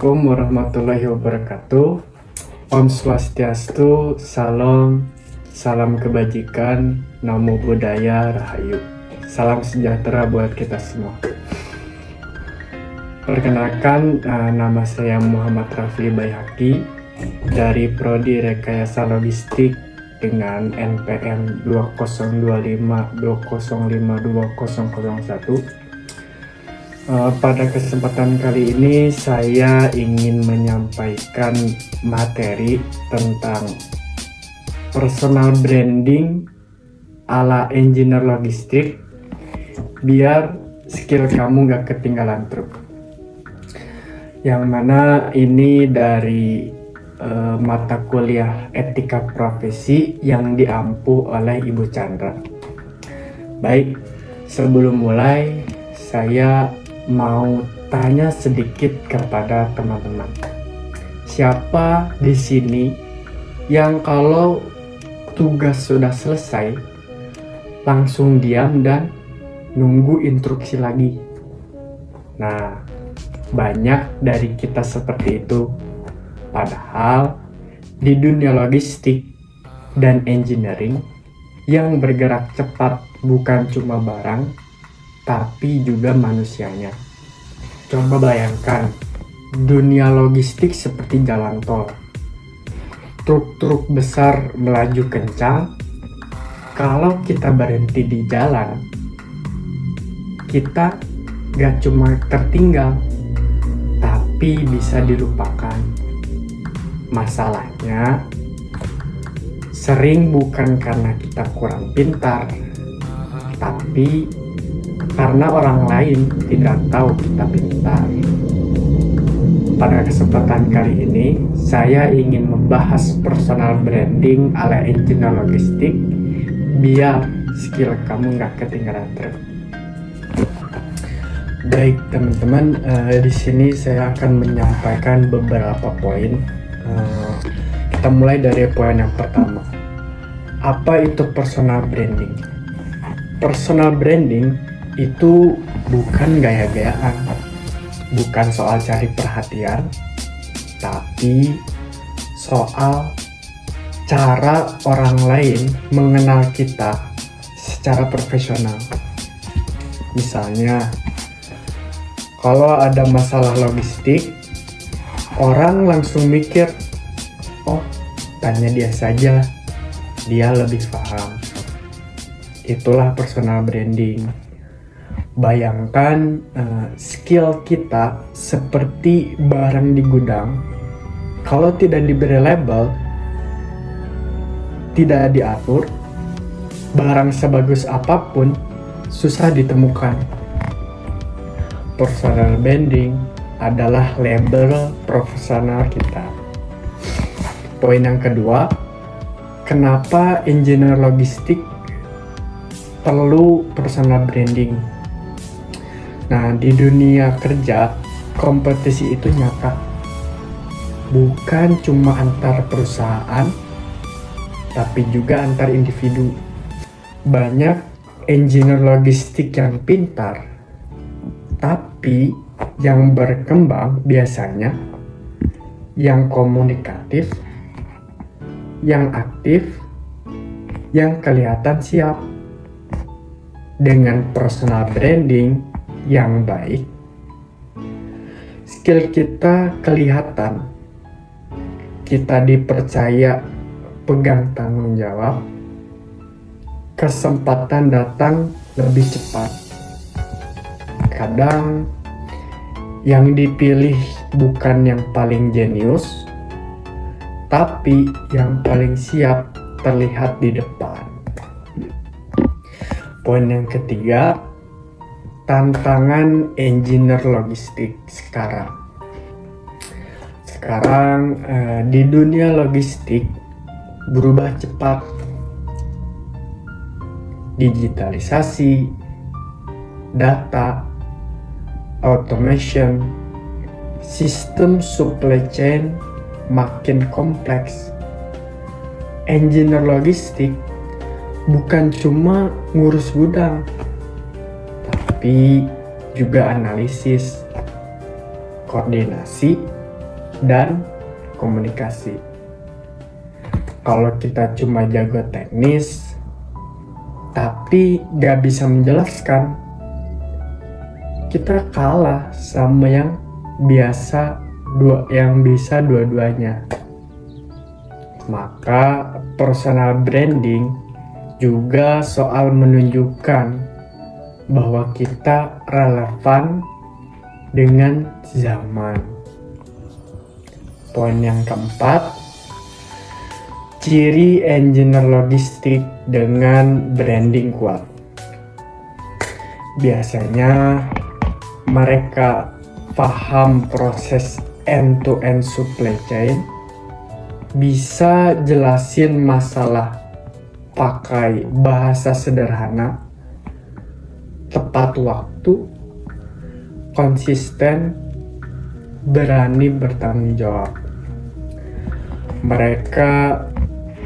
Assalamualaikum warahmatullahi wabarakatuh. Om Swastiastu, Salam, salam kebajikan, Namo Buddhaya, Rahayu. Salam sejahtera buat kita semua. Perkenalkan, nama saya Muhammad Rafli Baihaqi dari Prodi Rekayasa Logistik dengan NPM 202520520001. Pada kesempatan kali ini saya ingin menyampaikan materi tentang personal branding ala engineer logistik biar skill kamu gak ketinggalan truk. Yang mana ini dari mata kuliah etika profesi yang diampu oleh Ibu Chandra. Baik, sebelum mulai saya mau tanya sedikit kepada teman-teman. Siapa di sini yang kalau tugas sudah selesai langsung diam dan nunggu instruksi lagi? Nah, banyak dari kita seperti itu. Padahal di dunia logistik dan engineering yang bergerak cepat bukan cuma barang tapi juga manusianya. Coba bayangkan, dunia logistik seperti jalan tol. Truk-truk besar melaju kencang. Kalau kita berhenti di jalan, kita gak cuma tertinggal, tapi bisa dilupakan. Masalahnya, sering bukan karena kita kurang pintar, tapi karena orang lain tidak tahu kita pintar. Pada kesempatan kali ini, saya ingin membahas personal branding ala engineer logistik biar skill kamu nggak ketinggalan truk. Baik teman-teman, di sini saya akan menyampaikan beberapa poin. Kita mulai dari poin yang pertama. Apa itu personal branding? Personal branding itu bukan gaya-gayaan, bukan soal cari perhatian, tapi soal cara orang lain mengenal kita secara profesional. Misalnya, kalau ada masalah logistik, orang langsung mikir, oh, tanya dia saja, dia lebih paham. Itulah personal branding. Bayangkan skill kita seperti barang di gudang. Kalau tidak diberi label, tidak diatur, barang sebagus apapun susah ditemukan. Personal branding adalah label profesional kita. Poin yang kedua, kenapa engineer logistik perlu personal branding? Nah, di dunia kerja, kompetisi itu nyata. Bukan cuma antar perusahaan, tapi juga antar individu. Banyak engineer logistik yang pintar, tapi yang berkembang biasanya yang komunikatif, yang aktif, yang kelihatan siap. Dengan personal branding yang baik, skill kita kelihatan, kita dipercaya pegang tanggung jawab, kesempatan datang lebih cepat. Kadang yang dipilih bukan yang paling jenius, tapi yang paling siap terlihat di depan. Poin yang ketiga, tantangan engineer logistik sekarang. Di dunia logistik berubah cepat. Digitalisasi, data, automation, sistem supply chain makin kompleks. Engineer logistik bukan cuma ngurus gudang, tapi juga analisis, koordinasi, dan komunikasi. Kalau kita cuma jago teknis tapi gak bisa menjelaskan, kita kalah sama yang bisa dua-duanya. Maka personal branding juga soal menunjukkan bahwa kita relevan dengan zaman. Poin yang keempat, ciri engineer logistik dengan branding kuat. Biasanya mereka paham proses end-to-end supply chain, bisa jelasin masalah pakai bahasa sederhana, tepat waktu, konsisten, berani bertanggung jawab. Mereka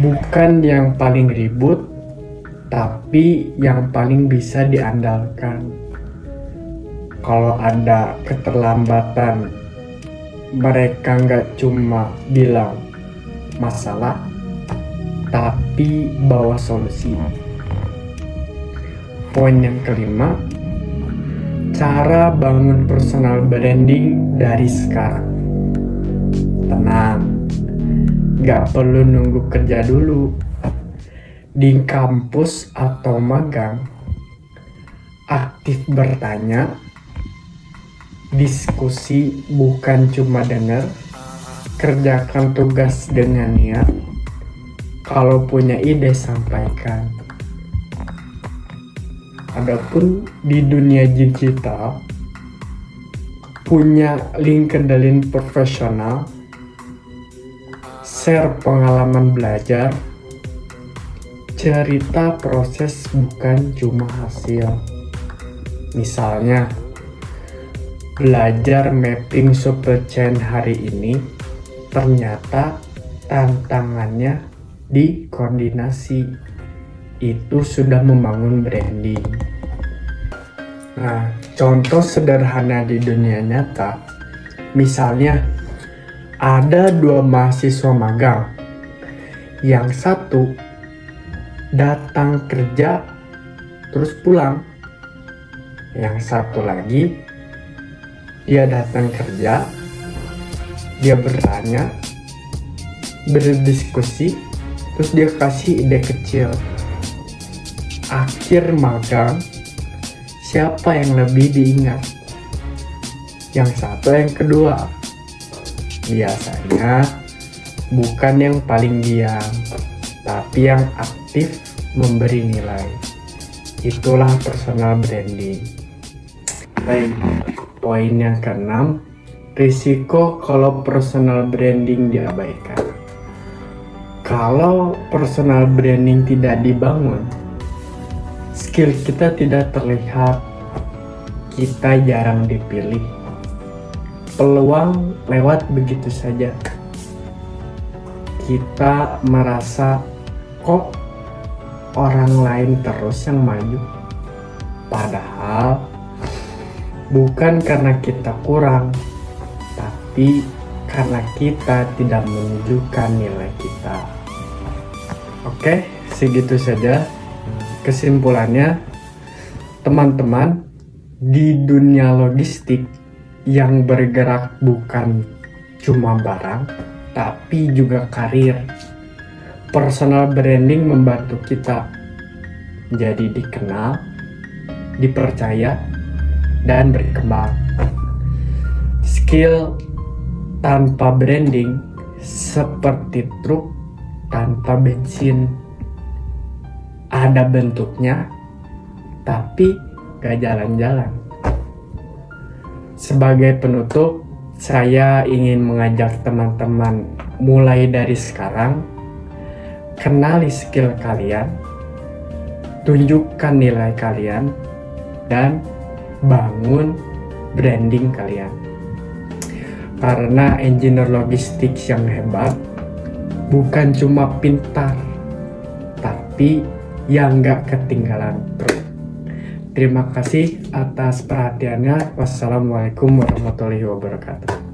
bukan yang paling ribut, tapi yang paling bisa diandalkan. Kalau ada keterlambatan, mereka nggak cuma bilang masalah, tapi bawa solusi. Poin yang kelima, cara bangun personal branding dari sekarang. Tenang, gak perlu nunggu kerja dulu. Di kampus atau magang, aktif bertanya, diskusi bukan cuma dengar, kerjakan tugas dengan niat. Kalau punya ide sampaikan. Adapun di dunia digital, punya LinkedIn profesional, share pengalaman belajar, cerita proses bukan cuma hasil. Misalnya, belajar mapping supply chain hari ini, ternyata tantangannya di koordinasi. Itu sudah membangun branding. Nah, contoh sederhana di dunia nyata, misalnya ada 2 mahasiswa magang. Yang satu datang kerja terus pulang. Yang satu lagi dia datang kerja, dia bertanya, berdiskusi, terus dia kasih ide kecil. Akhir magang, siapa yang lebih diingat? Yang satu, yang kedua. Biasanya bukan yang paling diam, tapi yang aktif memberi nilai. Itulah personal branding. Baik, poin yang keenam, risiko kalau personal branding diabaikan. Kalau personal branding tidak dibangun, skill kita tidak terlihat, kita jarang dipilih, peluang lewat begitu saja. Kita merasa kok orang lain terus yang maju, padahal bukan karena kita kurang, tapi karena kita tidak menunjukkan nilai kita. Oke, segitu saja. Kesimpulannya, teman-teman, di dunia logistik yang bergerak bukan cuma barang, tapi juga karir. Personal branding membantu kita jadi dikenal, dipercaya, dan berkembang. Skill tanpa branding seperti truk tanpa bensin. Ada bentuknya, tapi gak jalan-jalan. Sebagai penutup, saya ingin mengajak teman-teman mulai dari sekarang, kenali skill kalian, tunjukkan nilai kalian, dan bangun branding kalian. Karena engineer logistik yang hebat bukan cuma pintar, tapi yang gak ketinggalan truk. Terima kasih atas perhatiannya. Wassalamualaikum warahmatullahi wabarakatuh.